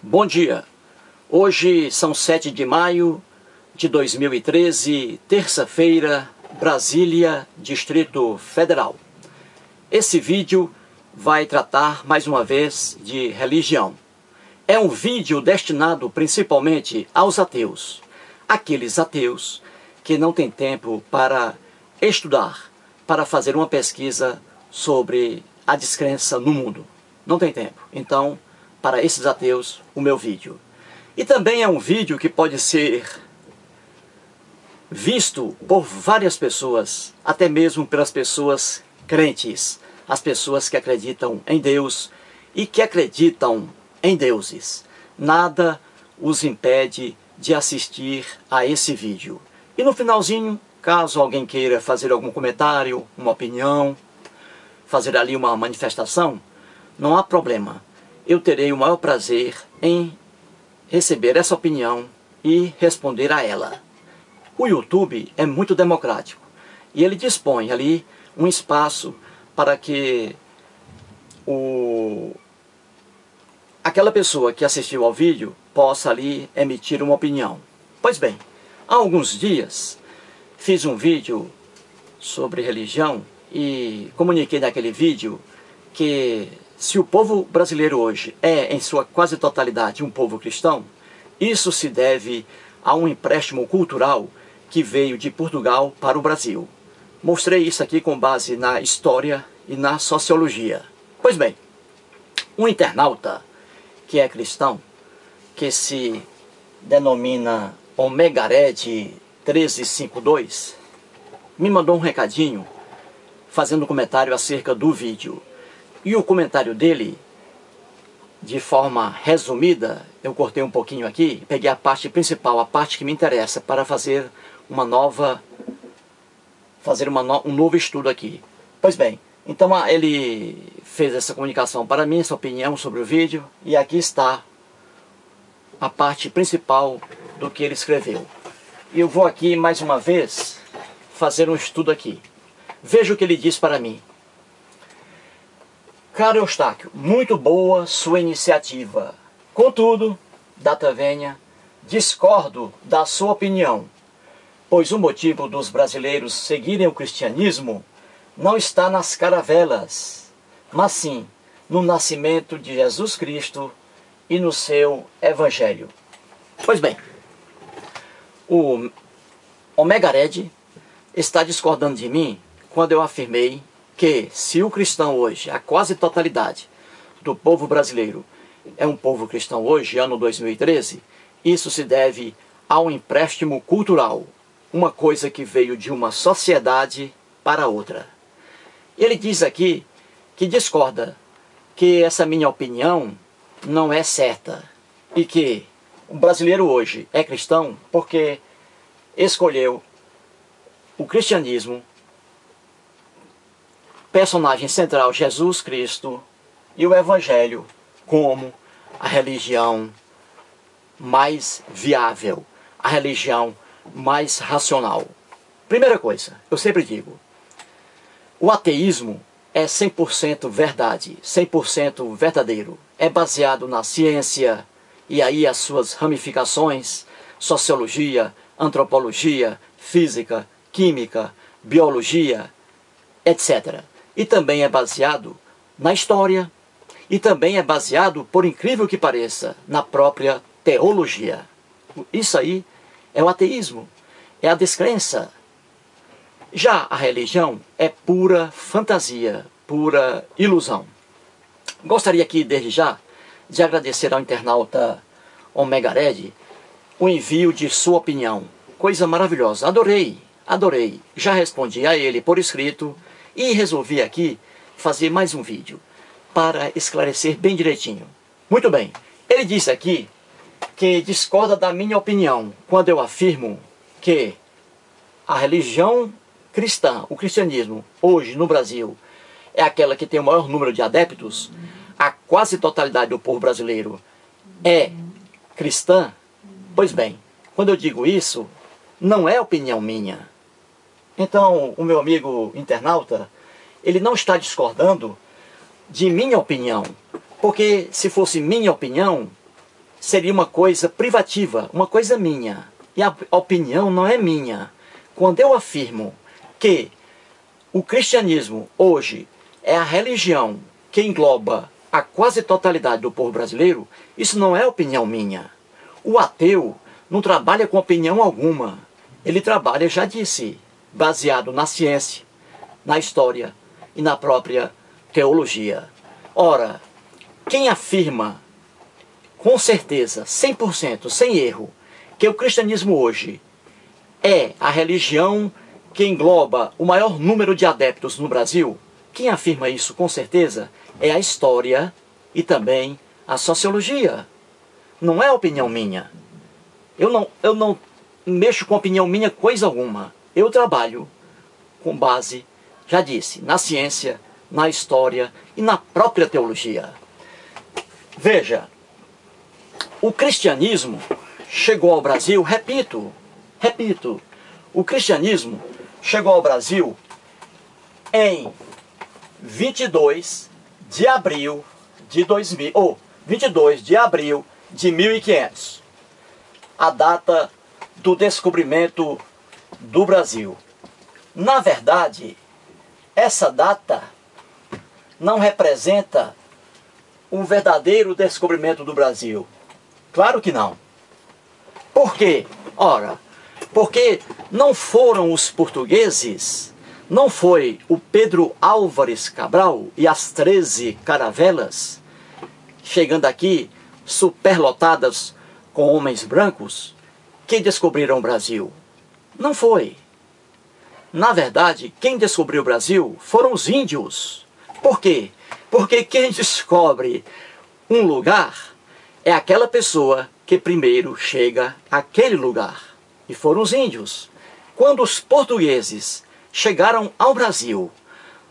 Bom dia, hoje são 7 de maio de 2013, terça-feira, Brasília, Distrito Federal. Esse vídeo vai tratar mais uma vez de religião. É um vídeo destinado principalmente aos ateus, aqueles ateus que não têm tempo para estudar, para fazer uma pesquisa sobre a descrença no mundo. Não tem tempo, então para esses ateus o meu vídeo. E também é um vídeo que pode ser visto por várias pessoas, até mesmo pelas pessoas crentes, as pessoas que acreditam em Deus e que acreditam em deuses. Nada os impede de assistir a esse vídeo. E no finalzinho, caso alguém queira fazer algum comentário, uma opinião, fazer ali uma manifestação, não há problema. Eu terei o maior prazer em receber essa opinião e responder a ela. O YouTube é muito democrático e ele dispõe ali um espaço para que aquela pessoa que assistiu ao vídeo possa ali emitir uma opinião. Pois bem, há alguns dias fiz um vídeo sobre religião e comuniquei naquele vídeo que se o povo brasileiro hoje é, em sua quase totalidade, um povo cristão, isso se deve a um empréstimo cultural que veio de Portugal para o Brasil. Mostrei isso aqui com base na história e na sociologia. Pois bem, um internauta que é cristão, que se denomina Omegared 1352, me mandou um recadinho fazendo um comentário acerca do vídeo. E o comentário dele, de forma resumida, eu cortei um pouquinho aqui, peguei a parte principal, a parte que me interessa, para fazer um novo estudo aqui. Pois bem, então ele fez essa comunicação para mim, essa opinião sobre o vídeo, e aqui está a parte principal do que ele escreveu. E eu vou aqui, mais uma vez, fazer um estudo aqui. Veja o que ele diz para mim. Caro Eustáquio, muito boa sua iniciativa. Contudo, data venha, discordo da sua opinião, pois o motivo dos brasileiros seguirem o cristianismo não está nas caravelas, mas sim no nascimento de Jesus Cristo e no seu Evangelho. Pois bem, o Omegared está discordando de mim quando eu afirmei que se o cristão hoje, a quase totalidade do povo brasileiro é um povo cristão hoje, ano 2013, isso se deve a um empréstimo cultural, uma coisa que veio de uma sociedade para outra. Ele diz aqui que discorda, que essa minha opinião não é certa e que o brasileiro hoje é cristão porque escolheu o cristianismo, personagem central Jesus Cristo e o Evangelho como a religião mais viável, a religião mais racional. Primeira coisa, eu sempre digo, o ateísmo é 100% verdade, 100% verdadeiro. É baseado na ciência e aí as suas ramificações, sociologia, antropologia, física, química, biologia, etc. E também é baseado na história e também é baseado, por incrível que pareça, na própria teologia. Isso aí é o ateísmo, é a descrença. Já a religião é pura fantasia, pura ilusão. Gostaria aqui, desde já, de agradecer ao internauta Omegared o envio de sua opinião. Coisa maravilhosa, adorei. Já respondi a ele por escrito e resolvi aqui fazer mais um vídeo para esclarecer bem direitinho. Muito bem, ele disse aqui que discorda da minha opinião quando eu afirmo que a religião cristã, o cristianismo, hoje no Brasil, é aquela que tem o maior número de adeptos, a quase totalidade do povo brasileiro é cristã. Pois bem, quando eu digo isso, não é opinião minha. Então, o meu amigo internauta, ele não está discordando de minha opinião, porque se fosse minha opinião, seria uma coisa privativa, uma coisa minha. E a opinião não é minha. Quando eu afirmo que o cristianismo hoje é a religião que engloba a quase totalidade do povo brasileiro, isso não é opinião minha. O ateu não trabalha com opinião alguma. Ele trabalha, já disse, baseado na ciência, na história e na própria teologia. Ora, quem afirma com certeza, 100%, sem erro, que o cristianismo hoje é a religião que engloba o maior número de adeptos no Brasil, quem afirma isso com certeza é a história e também a sociologia. Não é opinião minha. Eu não mexo com opinião minha coisa alguma. Eu trabalho com base, já disse, na ciência, na história e na própria teologia. Veja, o cristianismo chegou ao Brasil, repito, o cristianismo chegou ao Brasil em 22 de abril de 22 de abril de 1500, a data do descobrimento do Brasil. Na verdade, essa data não representa o verdadeiro descobrimento do Brasil. Claro que não. Por quê? Ora, porque não foram os portugueses, não foi o Pedro Álvares Cabral e as 13 caravelas chegando aqui superlotadas com homens brancos que descobriram o Brasil. Não foi. Na verdade, quem descobriu o Brasil foram os índios. Por quê? Porque quem descobre um lugar é aquela pessoa que primeiro chega àquele lugar. E foram os índios. Quando os portugueses chegaram ao Brasil,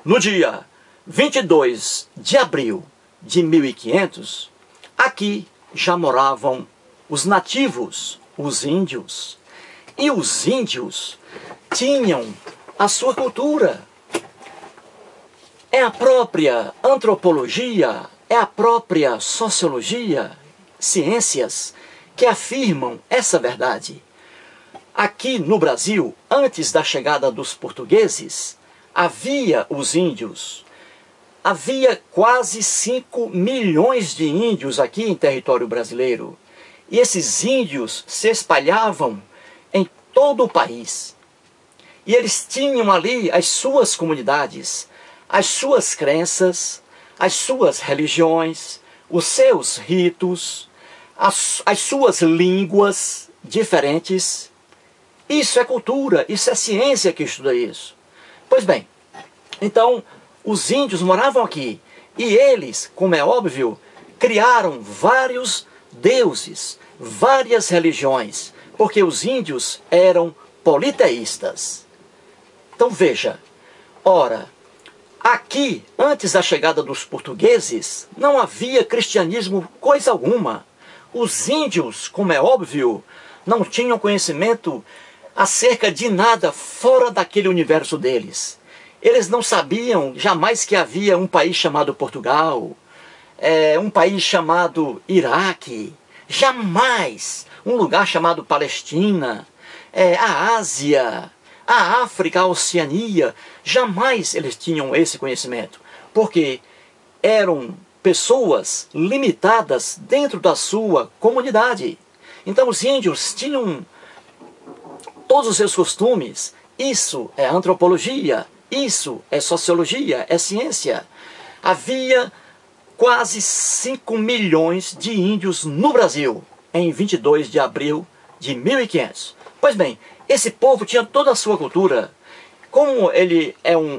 no dia 22 de abril de 1500, aqui já moravam os nativos, os índios. E os índios tinham a sua cultura. É a própria antropologia, é a própria sociologia, ciências, que afirmam essa verdade. Aqui no Brasil, antes da chegada dos portugueses, havia os índios. Havia quase 5 milhões de índios aqui em território brasileiro. E esses índios se espalhavam em todo o país. E eles tinham ali as suas comunidades, as suas crenças, as suas religiões, os seus ritos, as suas línguas diferentes. Isso é cultura, isso é ciência que estuda isso. Pois bem, então os índios moravam aqui e eles, como é óbvio, criaram vários deuses, várias religiões, porque os índios eram politeístas. Então veja, ora, aqui, antes da chegada dos portugueses, não havia cristianismo coisa alguma. Os índios, como é óbvio, não tinham conhecimento acerca de nada fora daquele universo deles. Eles não sabiam jamais que havia um país chamado Portugal, um país chamado Iraque, jamais um lugar chamado Palestina, a Ásia, a África, a Oceania. Jamais eles tinham esse conhecimento, porque eram pessoas limitadas dentro da sua comunidade. Então os índios tinham todos os seus costumes. Isso é antropologia, isso é sociologia, é ciência. Havia quase 5 milhões de índios no Brasil em 22 de abril de 1500. Pois bem, esse povo tinha toda a sua cultura. Como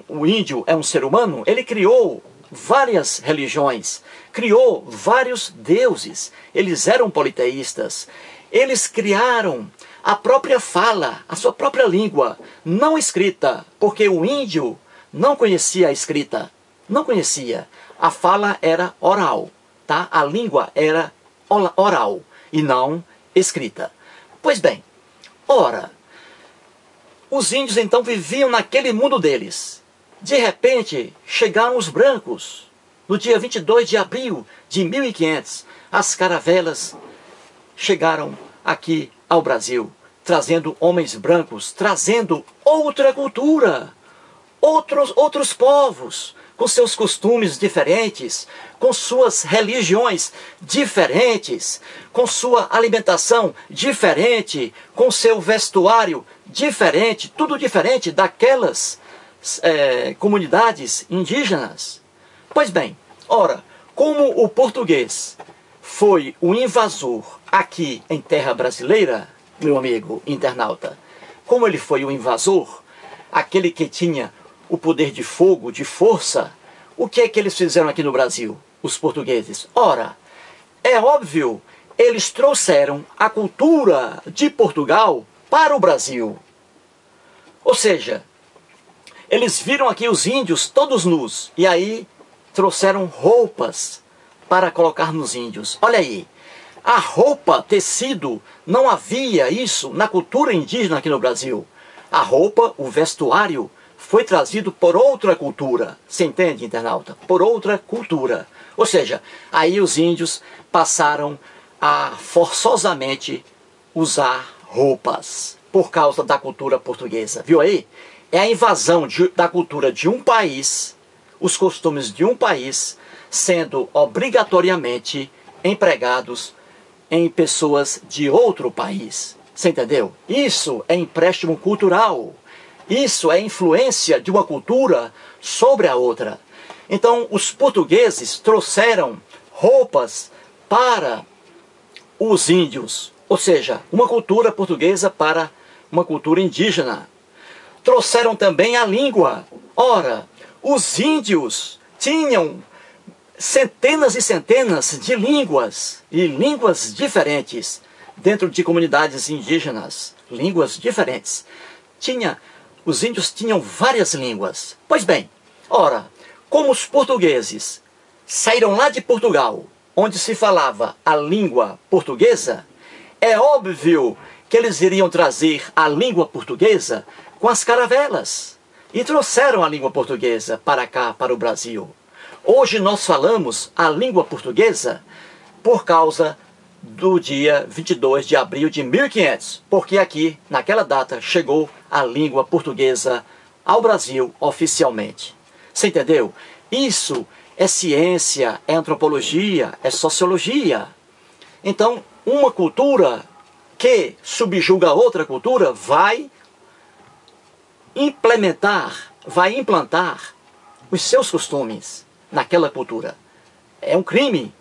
o índio é um ser humano, ele criou várias religiões, criou vários deuses. Eles eram politeístas. Eles criaram a própria fala, a sua própria língua, não escrita, porque o índio não conhecia a escrita, não conhecia. A fala era oral, tá? A língua era oral e não escrita. Pois bem, ora, os índios então viviam naquele mundo deles. De repente, chegaram os brancos. No dia 22 de abril de 1500, as caravelas chegaram aqui ao Brasil, trazendo homens brancos, trazendo outra cultura, outros povos, com seus costumes diferentes, com suas religiões diferentes, com sua alimentação diferente, com seu vestuário diferente, tudo diferente daquelas comunidades indígenas. Pois bem, ora, como o português foi o invasor aqui em terra brasileira, meu amigo internauta, como ele foi o invasor, aquele que tinha o poder de fogo, de força, o que é que eles fizeram aqui no Brasil, os portugueses? Ora, é óbvio, eles trouxeram a cultura de Portugal para o Brasil. Ou seja, eles viram aqui os índios todos nus, e aí trouxeram roupas para colocar nos índios. Olha aí, a roupa, tecido, não havia isso na cultura indígena aqui no Brasil. A roupa, o vestuário, foi trazido por outra cultura. Você entende, internauta? Por outra cultura. Ou seja, aí os índios passaram a forçosamente usar roupas por causa da cultura portuguesa. Viu aí? É a invasão da cultura de um país, os costumes de um país, sendo obrigatoriamente empregados em pessoas de outro país. Você entendeu? Isso é empréstimo cultural. Isso é influência de uma cultura sobre a outra. Então, os portugueses trouxeram roupas para os índios, ou seja, uma cultura portuguesa para uma cultura indígena. Trouxeram também a língua. Ora, os índios tinham centenas e centenas de línguas, e línguas diferentes, dentro de comunidades indígenas, línguas diferentes. Os índios tinham várias línguas. Pois bem, ora, como os portugueses saíram lá de Portugal, onde se falava a língua portuguesa, é óbvio que eles iriam trazer a língua portuguesa com as caravelas. E trouxeram a língua portuguesa para cá, para o Brasil. Hoje nós falamos a língua portuguesa por causa do dia 22 de abril de 1500, porque aqui, naquela data, chegou a língua portuguesa ao Brasil oficialmente. Você entendeu? Isso é ciência, é antropologia, é sociologia. Então, uma cultura que subjuga outra cultura vai implantar os seus costumes naquela cultura. É um crime,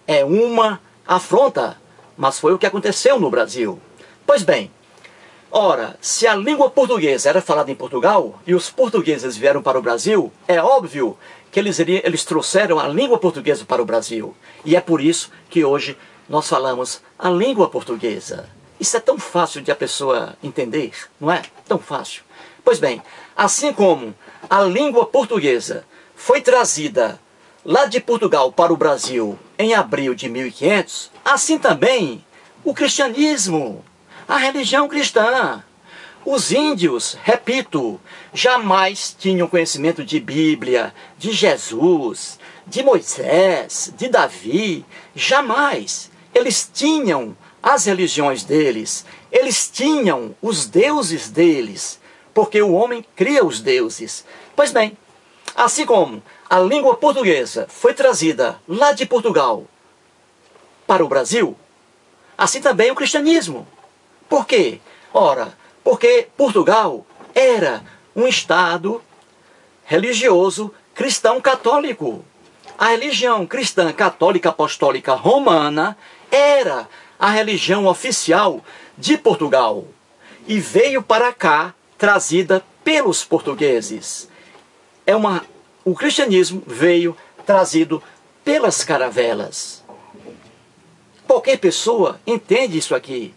é uma afronta, mas foi o que aconteceu no Brasil. Pois bem, ora, se a língua portuguesa era falada em Portugal e os portugueses vieram para o Brasil, é óbvio que eles trouxeram a língua portuguesa para o Brasil. E é por isso que hoje nós falamos a língua portuguesa. Isso é tão fácil de a pessoa entender, não é? Tão fácil. Pois bem, assim como a língua portuguesa foi trazida lá de Portugal para o Brasil em abril de 1500, assim também o cristianismo, a religião cristã. Os índios, repito, jamais tinham conhecimento de Bíblia, de Jesus, de Moisés, de Davi, jamais. Eles tinham as religiões deles, eles tinham os deuses deles, porque o homem cria os deuses. Pois bem, assim como a língua portuguesa foi trazida lá de Portugal para o Brasil, assim também o cristianismo. Por quê? Ora, porque Portugal era um estado religioso cristão católico. A religião cristã católica apostólica romana era a religião oficial de Portugal e veio para cá trazida pelos portugueses. O cristianismo veio trazido pelas caravelas. Qualquer pessoa entende isso aqui.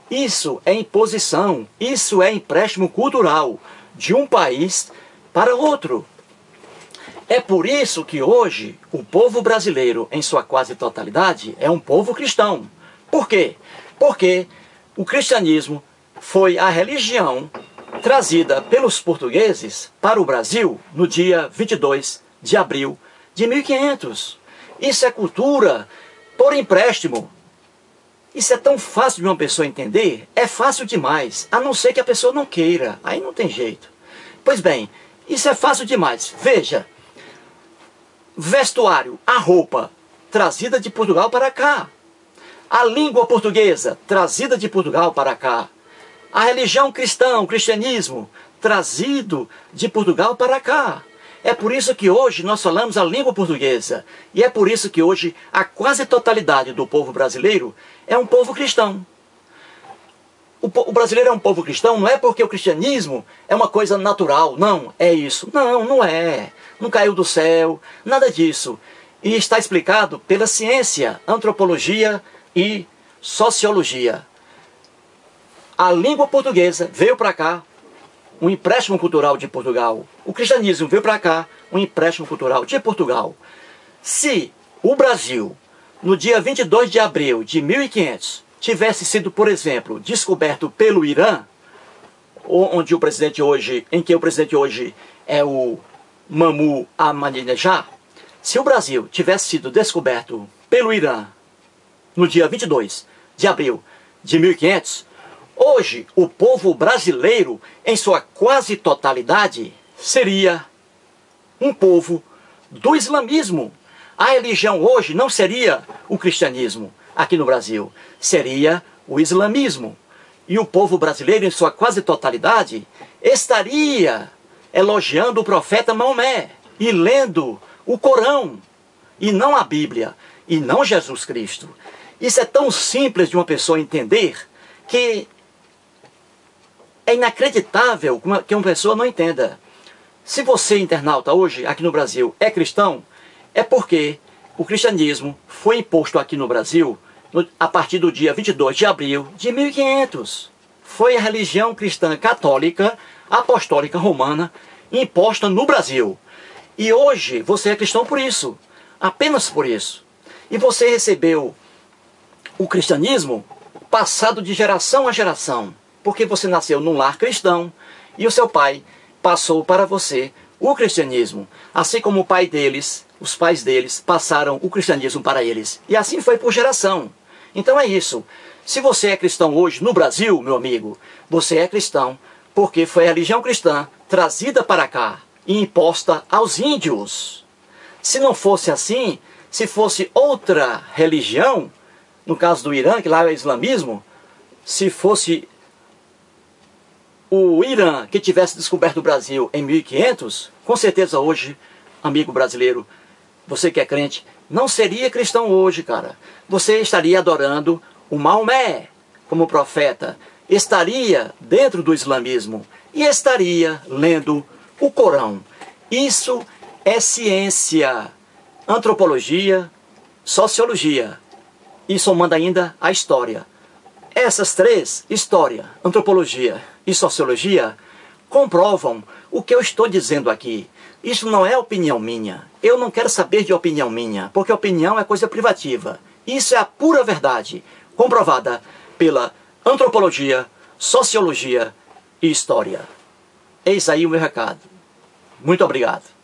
Isso é imposição, isso é empréstimo cultural de um país para outro. É por isso que hoje o povo brasileiro, em sua quase totalidade, é um povo cristão. Por quê? Porque o cristianismo foi a religião trazida pelos portugueses para o Brasil no dia 22 de abril de 1500. Isso é cultura por empréstimo. Isso é tão fácil de uma pessoa entender, é fácil demais, a não ser que a pessoa não queira, aí não tem jeito. Pois bem, isso é fácil demais. Veja, vestuário, a roupa, trazida de Portugal para cá. A língua portuguesa, trazida de Portugal para cá. A religião cristã, o cristianismo, trazido de Portugal para cá. É por isso que hoje nós falamos a língua portuguesa. E é por isso que hoje a quase totalidade do povo brasileiro é um povo cristão. O brasileiro é um povo cristão não é porque o cristianismo é uma coisa natural. Não, é isso. Não, não é. Não caiu do céu, nada disso. E está explicado pela ciência, antropologia e sociologia. A língua portuguesa veio para cá, um empréstimo cultural de Portugal. O cristianismo veio para cá, um empréstimo cultural de Portugal. Se o Brasil, no dia 22 de abril de 1500, tivesse sido, por exemplo, descoberto pelo Irã, onde o presidente hoje, em que o presidente hoje é o Mahmoud Ahmadinejad, se o Brasil tivesse sido descoberto pelo Irã no dia 22 de abril de 1500, hoje o povo brasileiro, em sua quase totalidade, seria um povo do islamismo. A religião hoje não seria o cristianismo aqui no Brasil, seria o islamismo. E o povo brasileiro, em sua quase totalidade, estaria elogiando o profeta Maomé e lendo o Corão, e não a Bíblia, e não Jesus Cristo. Isso é tão simples de uma pessoa entender que é inacreditável que uma pessoa não entenda. Se você, internauta, hoje, aqui no Brasil, é cristão, é porque o cristianismo foi imposto aqui no Brasil a partir do dia 22 de abril de 1500. Foi a religião cristã católica, apostólica romana, imposta no Brasil. E hoje você é cristão por isso, apenas por isso. E você recebeu o cristianismo passado de geração a geração, porque você nasceu num lar cristão e o seu pai passou para você o cristianismo, assim como o pai deles, os pais deles passaram o cristianismo para eles. E assim foi por geração. Então é isso. Se você é cristão hoje no Brasil, meu amigo, você é cristão porque foi a religião cristã trazida para cá e imposta aos índios. Se não fosse assim, se fosse outra religião, no caso do Irã, que lá é o islamismo, se fosse o Irã que tivesse descoberto o Brasil em 1500, com certeza hoje, amigo brasileiro, você que é crente, não seria cristão hoje, cara. Você estaria adorando o Maomé como profeta, estaria dentro do islamismo e estaria lendo o Corão. Isso é ciência, antropologia, sociologia e somando ainda a história. Essas três, história, antropologia e sociologia, comprovam o que eu estou dizendo aqui. Isso não é opinião minha. Eu não quero saber de opinião minha, porque opinião é coisa privativa. Isso é a pura verdade, comprovada pela antropologia, sociologia e história. Eis aí o meu recado. Muito obrigado.